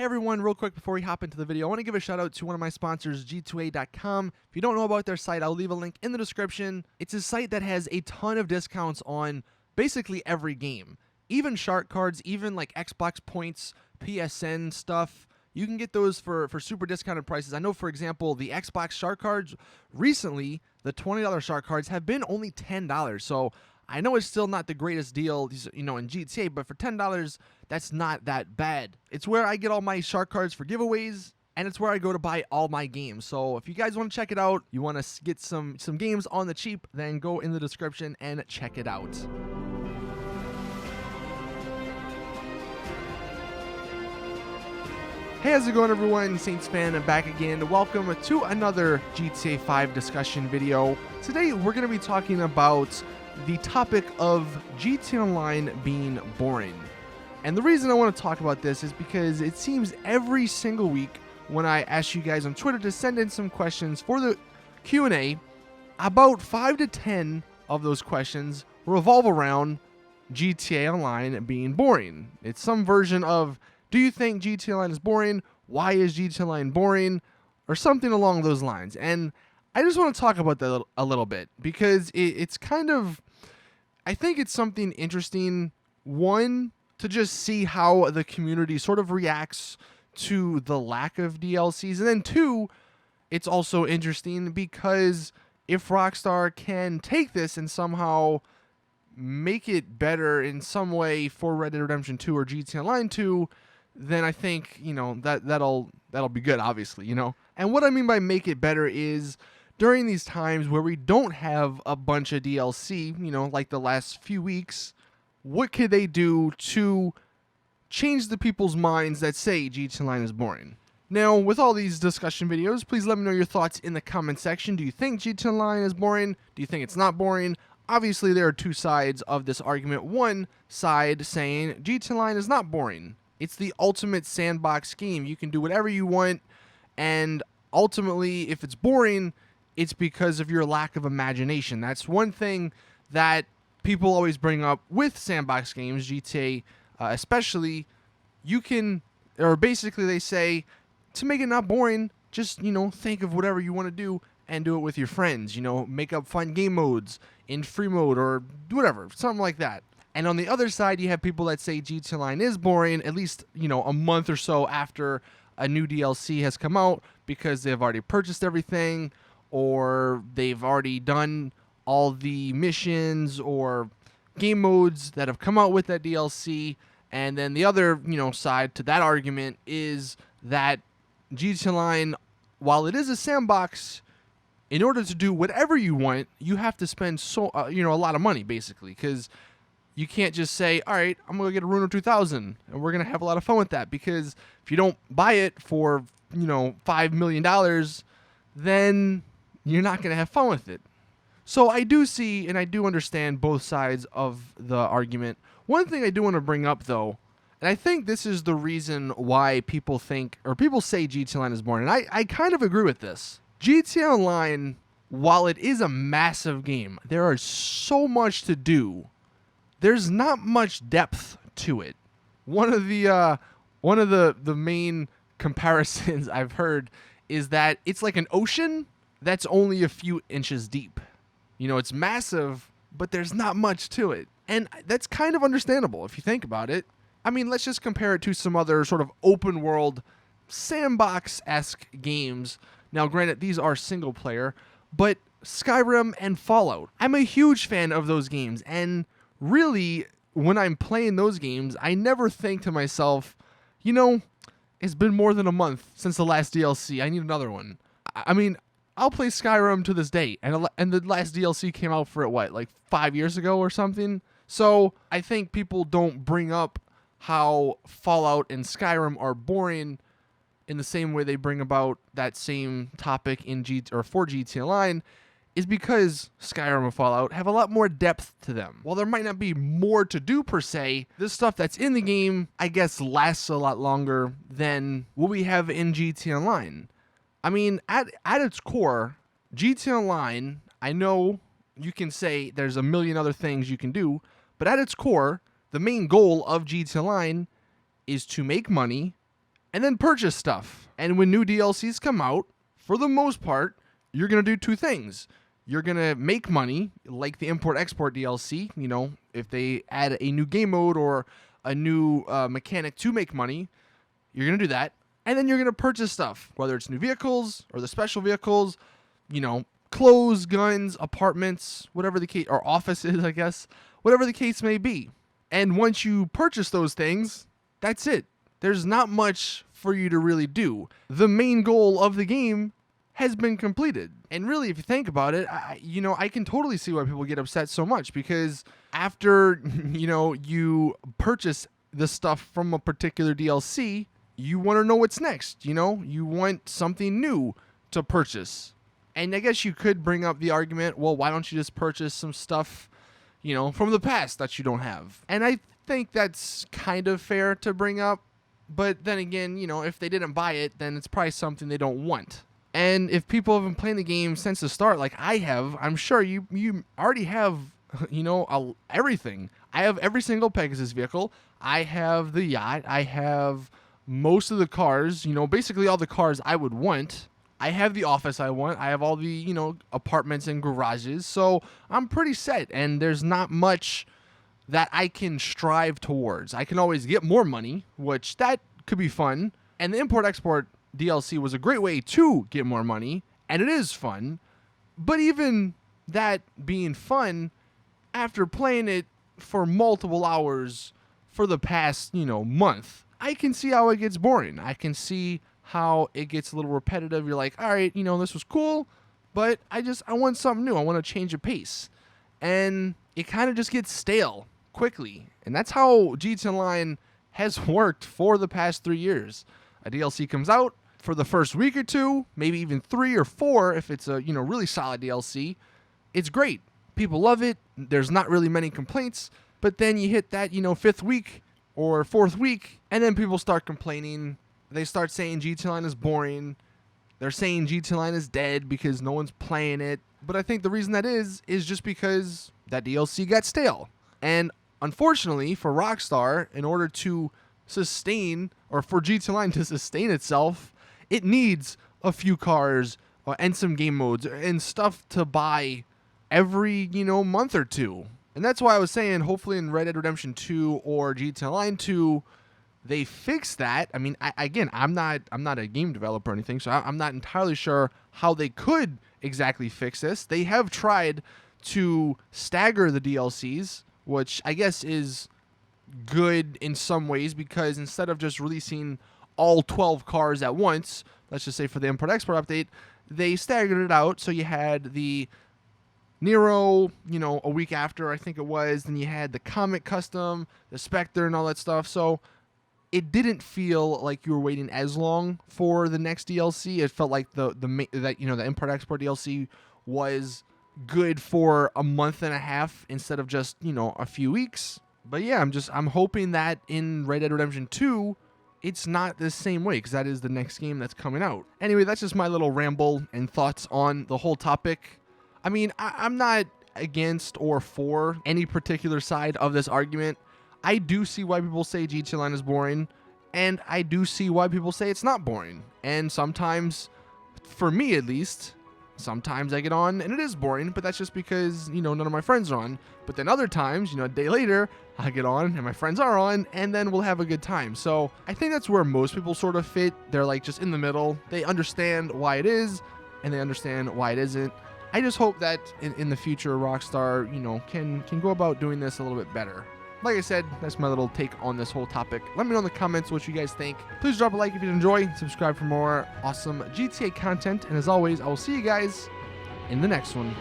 Hey everyone, real quick before we hop into the video, I want to give a shout out to one of my sponsors, G2A.com. If you don't know about their site, I'll leave a link in the description. It's a site that has a ton of discounts on basically every game. Even shark cards, even like Xbox points, PSN stuff. You can get those for super discounted prices. I know, for example, the Xbox shark cards, recently, the $20 shark cards have been only $10. So I know it's still not the greatest deal, in GTA, but for $10, that's not that bad. It's where I get all my shark cards for giveaways, and it's where I go to buy all my games. So if you guys want to check it out, you want to get some games on the cheap, then go in the description and check it out. Hey, how's it going, everyone? Saintsfan, I'm back again. Welcome to another GTA 5 discussion video. Today, we're going to be talking about the topic of GTA Online being boring. And the reason I want to talk about this is because it seems every single week when I ask you guys on Twitter to send in some questions for the Q&A, about 5 to 10 of those questions revolve around GTA Online being boring. It's some version of, do you think GTA Online is boring? Why is GTA Online boring? Or something along those lines. And I just want to talk about that a little bit because it's kind of, I think it's something interesting, one, to just see how the community sort of reacts to the lack of DLCs, and then two, it's also interesting because if Rockstar can take this and somehow make it better in some way for Red Dead Redemption 2 or GTA Online 2, then I think, that'll be good, obviously, And what I mean by make it better is during these times where we don't have a bunch of DLC, like the last few weeks, what could they do to change the people's minds that say GTA Online is boring? Now, with all these discussion videos, please let me know your thoughts in the comment section. Do you think GTA Online is boring? Do you think it's not boring? Obviously, there are two sides of this argument. One side saying GTA Online is not boring. It's the ultimate sandbox game. You can do whatever you want, and ultimately, if it's boring, it's because of your lack of imagination. That's one thing that people always bring up with sandbox games, GTA especially. You can, or basically they say, to make it not boring, just, think of whatever you want to do and do it with your friends. Make up fun game modes in free mode or whatever, something like that. And on the other side, you have people that say GTA Online is boring, at least, a month or so after a new DLC has come out because they've already purchased everything, or they've already done all the missions or game modes that have come out with that DLC. And then the other, side to that argument is that GTA Online, while it is a sandbox, in order to do whatever you want, you have to spend a lot of money, basically, because you can't just say, all right, I'm going to get a Runo 2000, and we're going to have a lot of fun with that, because if you don't buy it for, $5 million, then you're not going to have fun with it. So I do see and I do understand both sides of the argument. One thing I do want to bring up, though, and I think this is the reason why people think, or people say GTA Online is boring, and I kind of agree with this. GTA Online, while it is a massive game, there is so much to do. There's not much depth to it. One of the main comparisons I've heard is that it's like an ocean that's only a few inches deep. It's massive, but there's not much to it. And that's kind of understandable if you think about it. I mean, let's just compare it to some other sort of open world sandbox-esque games. Now, granted, these are single player, but Skyrim and Fallout. I'm a huge fan of those games, and really, when I'm playing those games, I never think to myself, it's been more than a month since the last DLC. I need another one. I mean, I'll play Skyrim to this day, and the last DLC came out for it, like 5 years ago or something? So I think people don't bring up how Fallout and Skyrim are boring in the same way they bring about that same topic for GTA Online, is because Skyrim and Fallout have a lot more depth to them. While there might not be more to do per se, this stuff that's in the game, I guess, lasts a lot longer than what we have in GTA Online. I mean, at its core, GTA Online, I know you can say there's a million other things you can do, but at its core, the main goal of GTA Online is to make money and then purchase stuff. And when new DLCs come out, for the most part, you're going to do two things. You're going to make money, like the import-export DLC. You know, if they add a new game mode or a new mechanic to make money, you're going to do that. And then you're going to purchase stuff, whether it's new vehicles or the special vehicles, you know, clothes, guns, apartments, whatever the case, or offices, I guess, whatever the case may be. And once you purchase those things, that's it. There's not much for you to really do. The main goal of the game has been completed. And really, if you think about it, I can totally see why people get upset so much, because after, you purchase the stuff from a particular DLC, you want to know what's next, You want something new to purchase. And I guess you could bring up the argument, well, why don't you just purchase some stuff, from the past that you don't have? And I think that's kind of fair to bring up. But then again, if they didn't buy it, then it's probably something they don't want. And if people have been playing the game since the start, like I have, I'm sure you already have, everything. I have every single Pegasus vehicle. I have the yacht. I have most of the cars, basically all the cars I would want. I have the office I want. I have all the, apartments and garages. So I'm pretty set, and there's not much that I can strive towards. I can always get more money, which that could be fun. And the import-export DLC was a great way to get more money, and it is fun. But even that being fun, after playing it for multiple hours for the past, month, I can see how it gets boring. I can see how it gets a little repetitive. You're like, all right, this was cool, but I want something new. I want to change the pace. And it kind of just gets stale quickly. And that's how GTA Online has worked for the past 3 years. A DLC comes out for the first week or two, maybe even 3 or 4 if it's a, really solid DLC. It's great. People love it. There's not really many complaints. But then you hit that, 5th week or 4th week, and then people start complaining. They start saying GTA Online is boring. They're saying GTA Online is dead because no one's playing it. But I think the reason that is just because that DLC got stale. And unfortunately for Rockstar, in order to sustain, or for GTA Online to sustain itself, it needs a few cars and some game modes and stuff to buy every, month or two. And that's why I was saying, hopefully in Red Dead Redemption 2 or GTA Online 2, they fix that. I mean, I'm not a game developer or anything, so I'm not entirely sure how they could exactly fix this. They have tried to stagger the DLCs, which I guess is good in some ways, because instead of just releasing all 12 cars at once, let's just say for the import-export update, they staggered it out. So you had the Nero, a week after, I think it was. Then you had the Comet Custom, the Spectre, and all that stuff. So it didn't feel like you were waiting as long for the next DLC. It felt like the import-export DLC was good for a month and a half instead of just, a few weeks. But yeah, I'm hoping that in Red Dead Redemption 2, it's not the same way, because that is the next game that's coming out. Anyway, that's just my little ramble and thoughts on the whole topic. I mean, I'm not against or for any particular side of this argument. I do see why people say GTA Online is boring, and I do see why people say it's not boring. And sometimes, for me at least, sometimes I get on and it is boring, but that's just because, none of my friends are on. But then other times, a day later, I get on and my friends are on, and then we'll have a good time. So I think that's where most people sort of fit. They're like just in the middle. They understand why it is, and they understand why it isn't. I just hope that in the future, Rockstar, can go about doing this a little bit better. Like I said, that's my little take on this whole topic. Let me know in the comments what you guys think. Please drop a like if you enjoy. Subscribe for more awesome GTA content. And as always, I will see you guys in the next one.